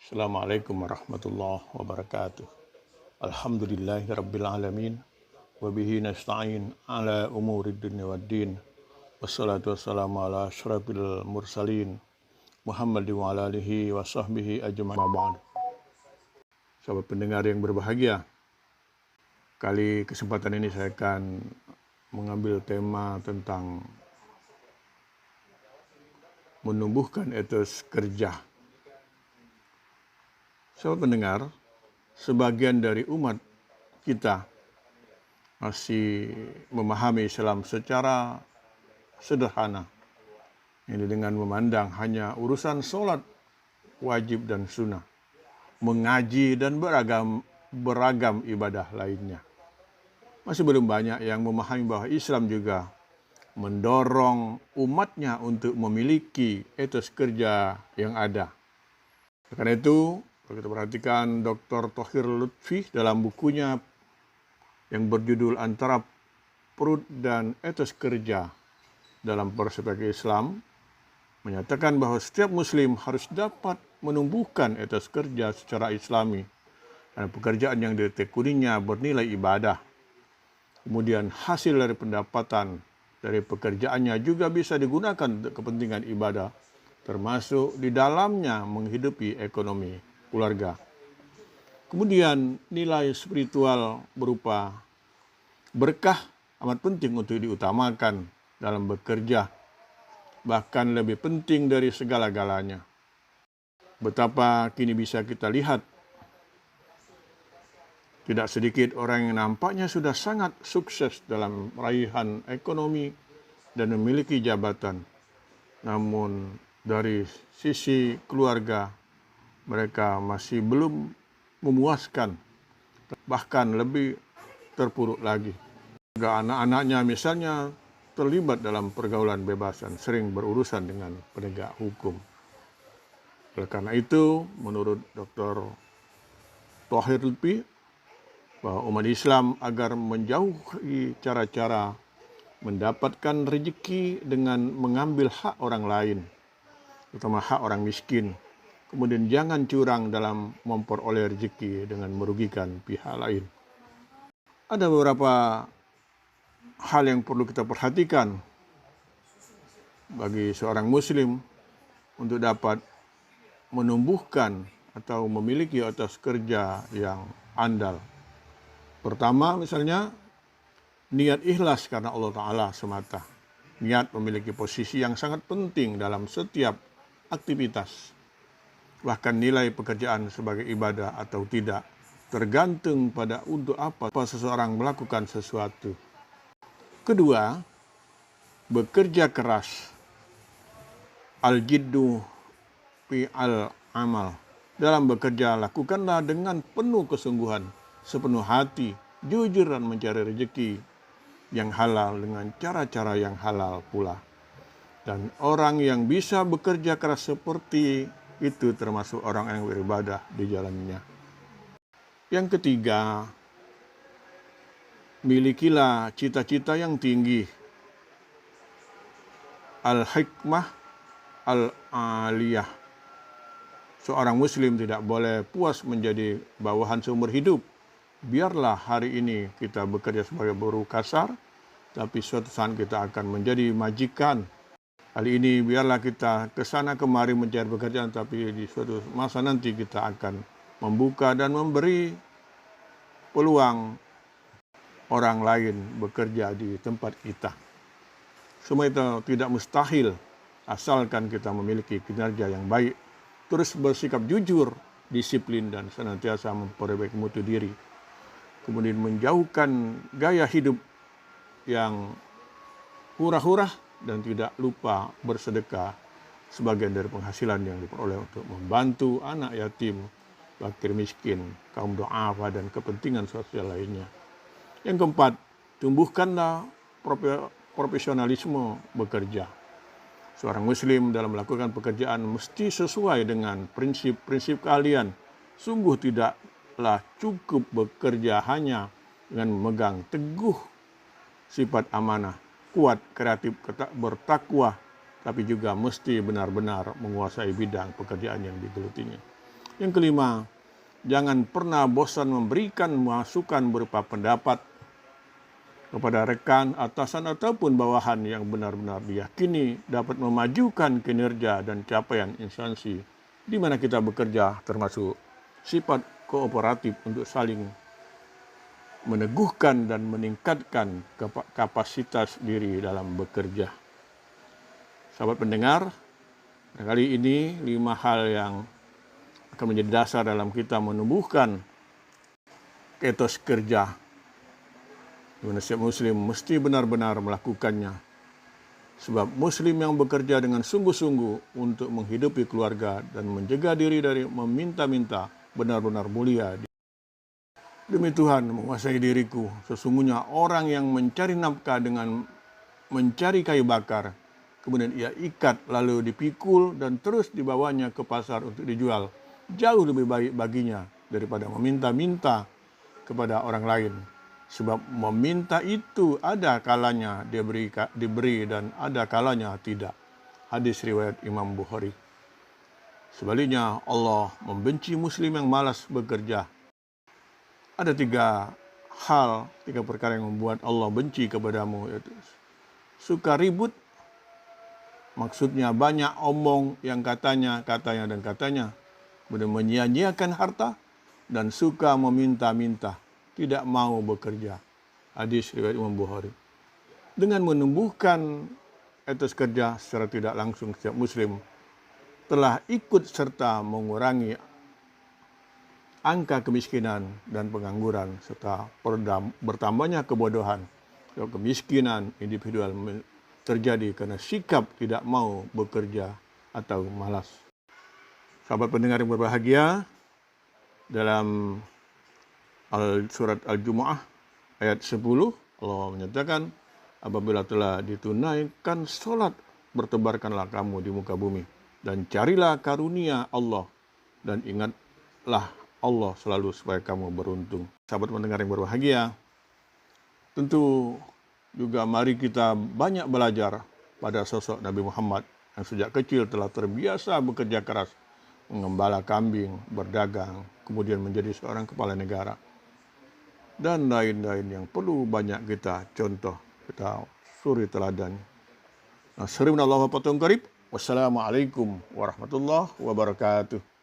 Assalamualaikum warahmatullahi wabarakatuh. Alhamdulillahi rabbil alamin. Wabihi nasta'in ala umurid dunya waddin. Wassalatu wassalamu ala asyrafil mursalin. Muhammad wa ala alihi wa sahbihi ajma'in ba'd. Sahabat pendengar yang berbahagia, kali kesempatan ini saya akan mengambil tema tentang menumbuhkan etos kerja. Sahabat pendengar, sebagian dari umat kita masih memahami Islam secara sederhana. Ini dengan memandang hanya urusan sholat, wajib dan sunnah, mengaji dan beragam ibadah lainnya. Masih belum banyak yang memahami bahwa Islam juga mendorong umatnya untuk memiliki etos kerja yang ada. Karena itu, kalau kita perhatikan Dr. Thohir Lutfi dalam bukunya yang berjudul Antara Perut dan Etos Kerja dalam Perspektif Islam, menyatakan bahwa setiap muslim harus dapat menumbuhkan etos kerja secara islami dan pekerjaan yang ditekuninya bernilai ibadah. Kemudian hasil dari pendapatan dari pekerjaannya juga bisa digunakan untuk kepentingan ibadah, termasuk di dalamnya menghidupi ekonomi keluarga. Kemudian nilai spiritual berupa berkah amat penting untuk diutamakan dalam bekerja, bahkan lebih penting dari segala-galanya. Betapa kini bisa kita lihat, tidak sedikit orang yang nampaknya sudah sangat sukses dalam raihan ekonomi dan memiliki jabatan. Namun dari sisi keluarga, mereka masih belum memuaskan, bahkan lebih terpuruk lagi. Anak-anaknya misalnya terlibat dalam pergaulan bebas dan sering berurusan dengan penegak hukum. Oleh karena itu, menurut Dr. Thohir Lutfi, bahwa umat Islam agar menjauhi cara-cara mendapatkan rezeki dengan mengambil hak orang lain, terutama hak orang miskin. Kemudian jangan curang dalam memperoleh rezeki dengan merugikan pihak lain. Ada beberapa hal yang perlu kita perhatikan bagi seorang muslim untuk dapat menumbuhkan atau memiliki etos kerja yang andal. Pertama, misalnya niat ikhlas karena Allah Ta'ala semata. Niat memiliki posisi yang sangat penting dalam setiap aktivitas. Bahkan nilai pekerjaan sebagai ibadah atau tidak tergantung pada untuk apa seseorang melakukan sesuatu. Kedua, bekerja keras. Al-jiddu fi al-amal. Dalam bekerja, lakukanlah dengan penuh kesungguhan, sepenuh hati, jujur dan mencari rezeki yang halal dengan cara-cara yang halal pula. Dan orang yang bisa bekerja keras seperti itu termasuk orang yang beribadah di jalannya. Yang ketiga, milikilah cita-cita yang tinggi. Al-hikmah al-aliyah. Seorang muslim tidak boleh puas menjadi bawahan seumur hidup. Biarlah hari ini kita bekerja sebagai buruh kasar, tapi suatu saat kita akan menjadi majikan. Kali ini biarlah kita kesana kemari mencari pekerjaan, tapi di suatu masa nanti kita akan membuka dan memberi peluang orang lain bekerja di tempat kita. Semua itu tidak mustahil asalkan kita memiliki kinerja yang baik, terus bersikap jujur, disiplin dan senantiasa memperbaiki mutu diri. Kemudian menjauhkan gaya hidup yang hura-hura dan tidak lupa bersedekah sebagian dari penghasilan yang diperoleh untuk membantu anak yatim, fakir miskin, kaum du'afa dan kepentingan sosial lainnya. Yang keempat, tumbuhkanlah profesionalisme bekerja. Seorang muslim dalam melakukan pekerjaan mesti sesuai dengan prinsip-prinsip keahlian. Sungguh tidaklah cukup bekerja hanya dengan memegang teguh sifat amanah, kuat, kreatif, bertakwa, tapi juga mesti benar-benar menguasai bidang pekerjaan yang digelutinya. Yang kelima, jangan pernah bosan memberikan masukan berupa pendapat kepada rekan, atasan, ataupun bawahan yang benar-benar diyakini dapat memajukan kinerja dan capaian instansi di mana kita bekerja, termasuk sifat kooperatif untuk saling meneguhkan dan meningkatkan kapasitas diri dalam bekerja. Sahabat pendengar, kali ini 5 hal yang akan menjadi dasar dalam kita menumbuhkan etos kerja, di mana setiap muslim mesti benar-benar melakukannya. Sebab muslim yang bekerja dengan sungguh-sungguh untuk menghidupi keluarga dan menjaga diri dari meminta-minta benar-benar mulia. Demi Tuhan menguasai diriku, sesungguhnya orang yang mencari nafkah dengan mencari kayu bakar, kemudian ia ikat lalu dipikul dan terus dibawanya ke pasar untuk dijual, jauh lebih baik baginya daripada meminta-minta kepada orang lain. Sebab meminta itu ada kalanya diberi dan ada kalanya tidak. Hadis riwayat Imam Bukhari. Sebaliknya Allah membenci muslim yang malas bekerja. Ada 3 perkara yang membuat Allah benci kepadamu, yaitu suka ribut, maksudnya banyak omong yang katanya, kemudian menyia-nyiakan harta, dan suka meminta-minta, tidak mau bekerja. Hadis riwayat Imam Bukhari. Dengan menumbuhkan etos kerja secara tidak langsung, setiap muslim telah ikut serta mengurangi angka kemiskinan dan pengangguran, serta bertambahnya kebodohan. Kemiskinan individual terjadi karena sikap tidak mau bekerja atau malas. Sahabat pendengar yang berbahagia, dalam surat Al-Jumu'ah ayat 10, Allah menyatakan, apabila telah ditunaikan sholat, bertebarkanlah kamu di muka bumi, dan carilah karunia Allah, dan ingatlah Allah selalu supaya kamu beruntung. Sahabat pendengar yang berbahagia, tentu juga mari kita banyak belajar pada sosok Nabi Muhammad yang sejak kecil telah terbiasa bekerja keras, mengembala kambing, berdagang, kemudian menjadi seorang kepala negara, dan lain-lain yang perlu banyak kita contoh, kita suri teladan. Wassalamualaikum warahmatullahi wabarakatuh.